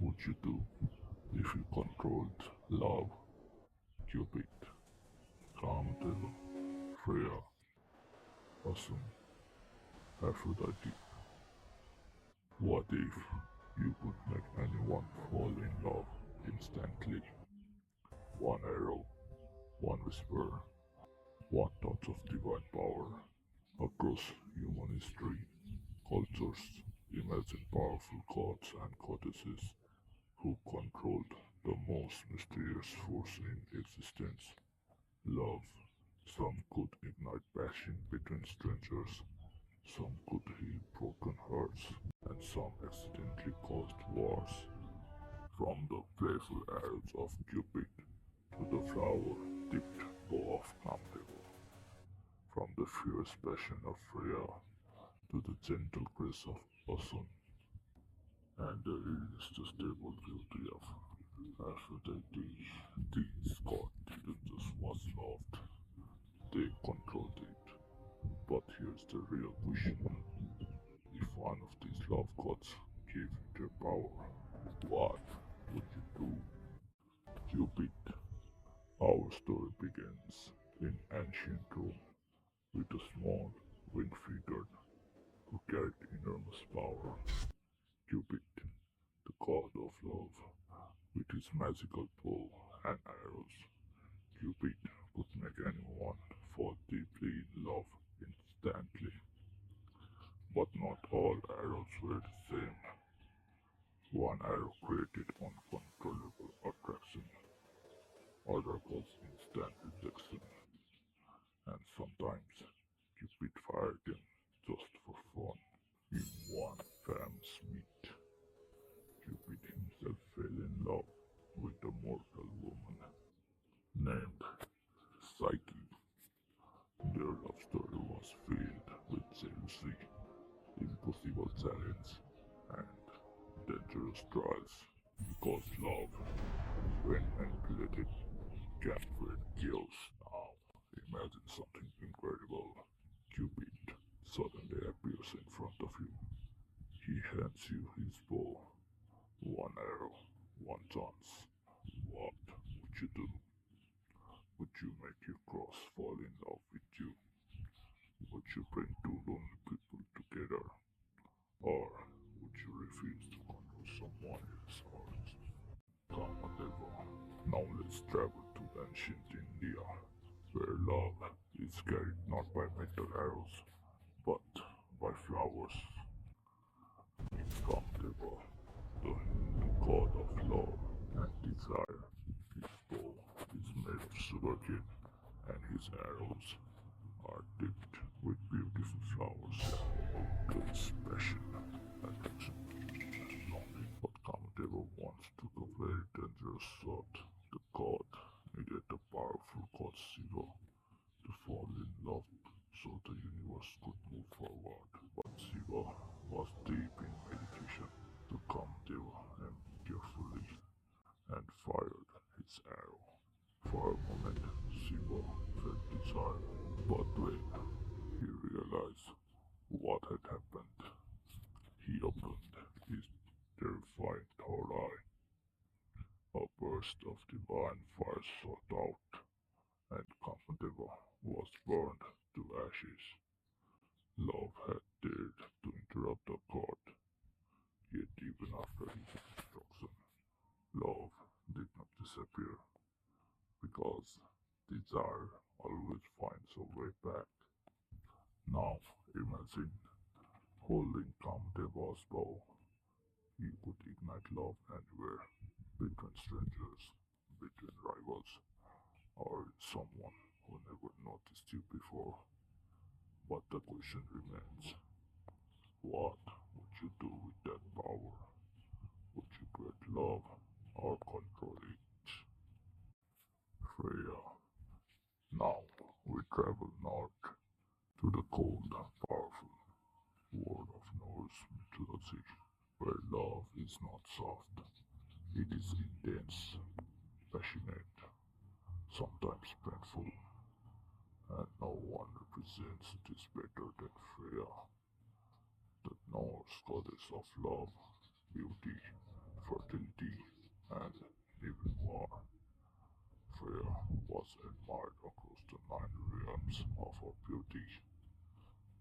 would you do if you controlled love? Cupid, Kamadeva, Freyja, Oshun, Aphrodite. What if you could make anyone fall in love instantly? One arrow, one whisper, one touch of divine power. Across human history, cultures imagine powerful gods and goddesses who controlled the most mysterious force in existence, love. Some could ignite passion between strangers, some could heal broken hearts, and some accidentally caused wars. From the playful arrows of Cupid to the flower-tipped bow of Kamadeva, from the fierce passion of Freyja to the gentle grace of Oshun, and the irresistible beauty of Aphrodite. These gods didn't just was loved, they controlled it. But here's the real question. If one of these love gods gave you their power, what would you do? Cupid. Our story begins in ancient Rome with a small winged figure who carried enormous power. Cupid, the god of love, with his magical bow and arrows. Cupid could make anyone fall deeply in love instantly. But not all arrows were the same. One arrow created uncontrollable attraction, other caused instant rejection, and sometimes Cupid fired them just for fun. In one famous myth, Cupid himself fell in love with a mortal woman named Psyche. Their love story was filled with jealousy, impossible challenge, and dangerous trials because love, when manipulated, can create chaos. Now, imagine something incredible. Cupid suddenly appears in front of you. He hands you his bow. One arrow, one chance. What would you do? Would you make your cross fall in love with you? Would you bring two lonely people together? Or would you refuse to control someone else's heart? Kamadeva. Now let's travel to ancient India, where love is carried not by metal arrows, but by flowers. Kamadeva, the Hindu god of love and desire. His bow is made of sugarcane, and his arrows are tipped with beautiful flowers. Grace, passion, attraction, and longing. But Kamadeva once took a very dangerous shot. The god needed the powerful god Shiva to fall in love so the universe could move forward. But Shiva was deep in meditation. So Kamadeva aimed carefully and fired his arrow. For a moment, Shiva felt desire, but when he realized what had happened, he opened his terrifying third eye. A burst of divine fire shot out, and Kamadeva was burned to ashes. Love had dared to interrupt the god, yet even after his destruction, love did not disappear, because desire always finds a way back. Now imagine holding Kamadeva's bow. You could ignite love anywhere, between strangers, between rivals, or someone who never noticed you before. But the question remains, what would you do with that power? Would you create love or control it? Freyja. Now we travel north to the cold, powerful world of Norse mythology, where love is not soft, it is intense, passionate, sometimes painful, and no one represents this better than Freyja, the Norse goddess of love, beauty, fertility, was admired across the nine realms of her beauty.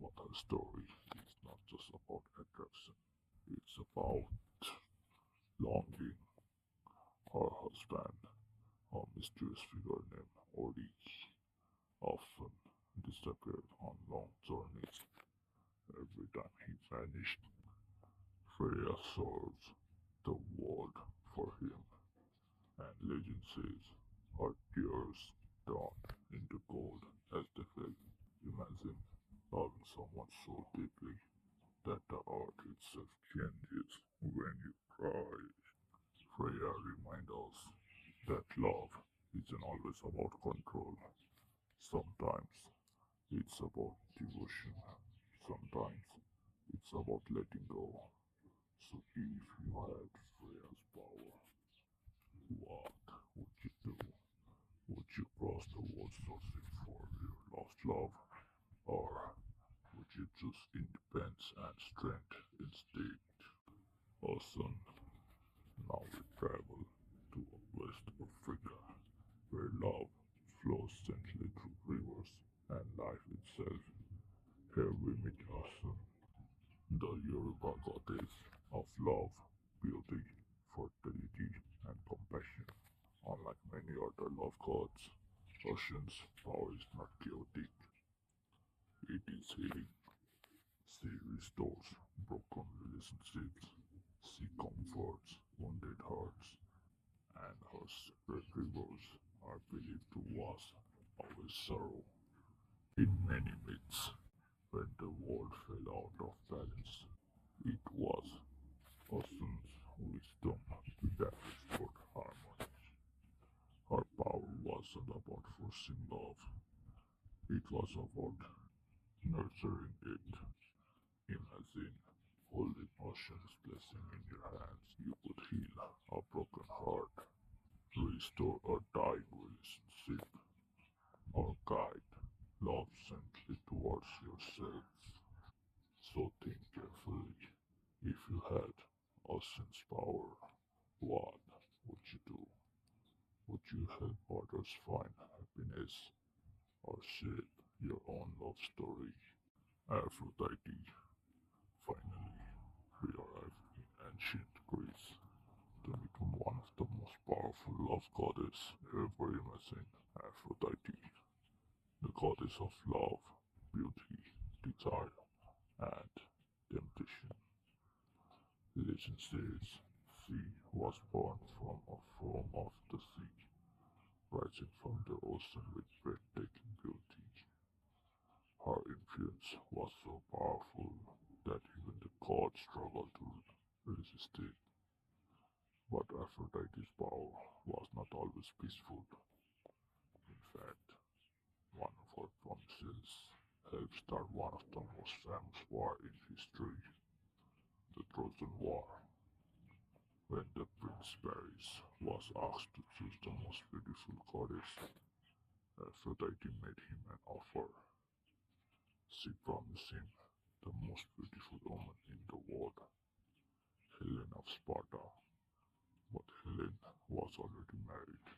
But her story is not just about attraction, it's about longing. Her husband, a mysterious figure named Ori, often disappeared on long journeys. Every time he vanished, Freyja served the world for him, and legend says her tears turned into gold as they fell. Imagine loving someone so deeply that the earth itself changes when you cry. Freya reminds us that love isn't always about control. Sometimes it's about devotion. Sometimes it's about letting go. So if you had Freya's power, what would you do? Would you cross the world searching for your lost love? Or would you choose independence and strength instead? Awesome. Now we travel to West Africa, where love flows gently through rivers and life itself. Here we meet Oshun, the Yoruba goddess of love, beauty, fertility, and compassion. Unlike many other love gods, Oshun's power is not chaotic, it is healing. She restores broken relationships, she comforts wounded hearts, and her sacred rivers are believed to wash away sorrow. In many myths, when the world fell out of balance, it was Osun's wisdom that restored harmony. Her power wasn't about forcing love, it was about nurturing it. Imagine holding Ocean's blessing in your hands. You could heal a broken heart, restore a dying relationship, or guide love gently towards yourself. So think carefully. If you had Ocean's power, what would you do? Would you help others find happiness or shape your own love story? Aphrodite. Finally, we arrive in ancient Greece to become one of the most powerful love goddesses ever imagined. Aphrodite, the goddess of love, beauty, desire, and temptation. Legend says she was born from a foam of the sea, rising from the ocean with breathtaking beauty. Her influence was so powerful that even the gods struggled to resist it. But Aphrodite's power was not always peaceful. In fact, one of her promises helped start one of the most famous wars in history, the Trojan War. When the Prince Paris was asked to choose the most beautiful goddess, Aphrodite made him an offer. She promised him the most beautiful woman in the world, Helen of Sparta. But Helen was already married,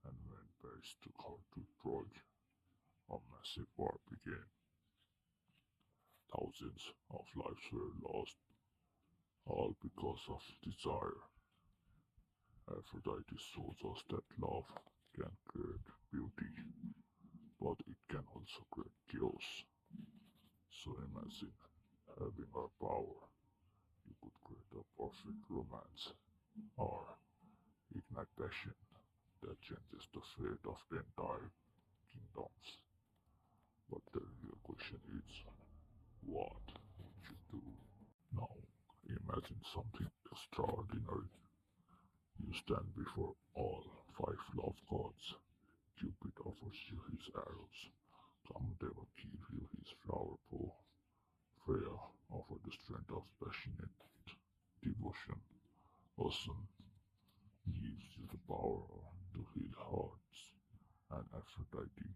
and when Paris took her to Troy, a massive war began. Thousands of lives were lost, all because of desire. Aphrodite shows us that love can create beauty, but it can also create chaos. So imagine having her power. You could create a perfect romance or ignite passion that changes the fate of entire kingdoms. But the real question is, what would you do? Now, imagine something extraordinary. You stand before all five love gods. Cupid offers you his arrows. Kamadeva gives you his flower bow. Freyja offers the strength of passionate devotion. Oshun gives you the power to heal hearts. And Aphrodite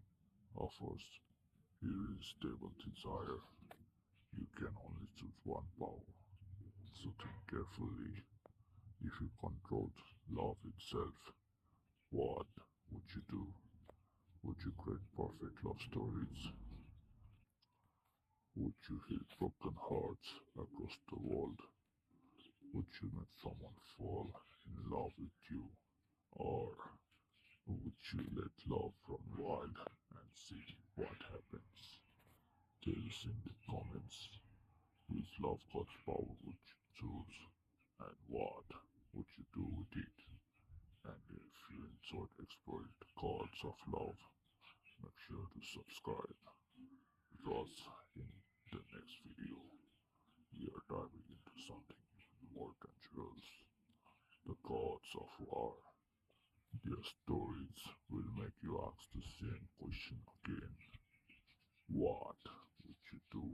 offers irresistible desire. You can only choose one power. So think carefully. If you controlled love itself, what would you do? Would you create perfect love stories? Would you heal broken hearts across the world? Would you make someone fall in love with you? Or would you let love run wild and see what happens? Tell us in the comments which love God's power would you choose and what would you do with it? And if you enjoyed exploring the gods of love, make sure to subscribe because in the next video we are diving into something more dangerous, the gods of war. Their stories will make you ask the same question again. What would you do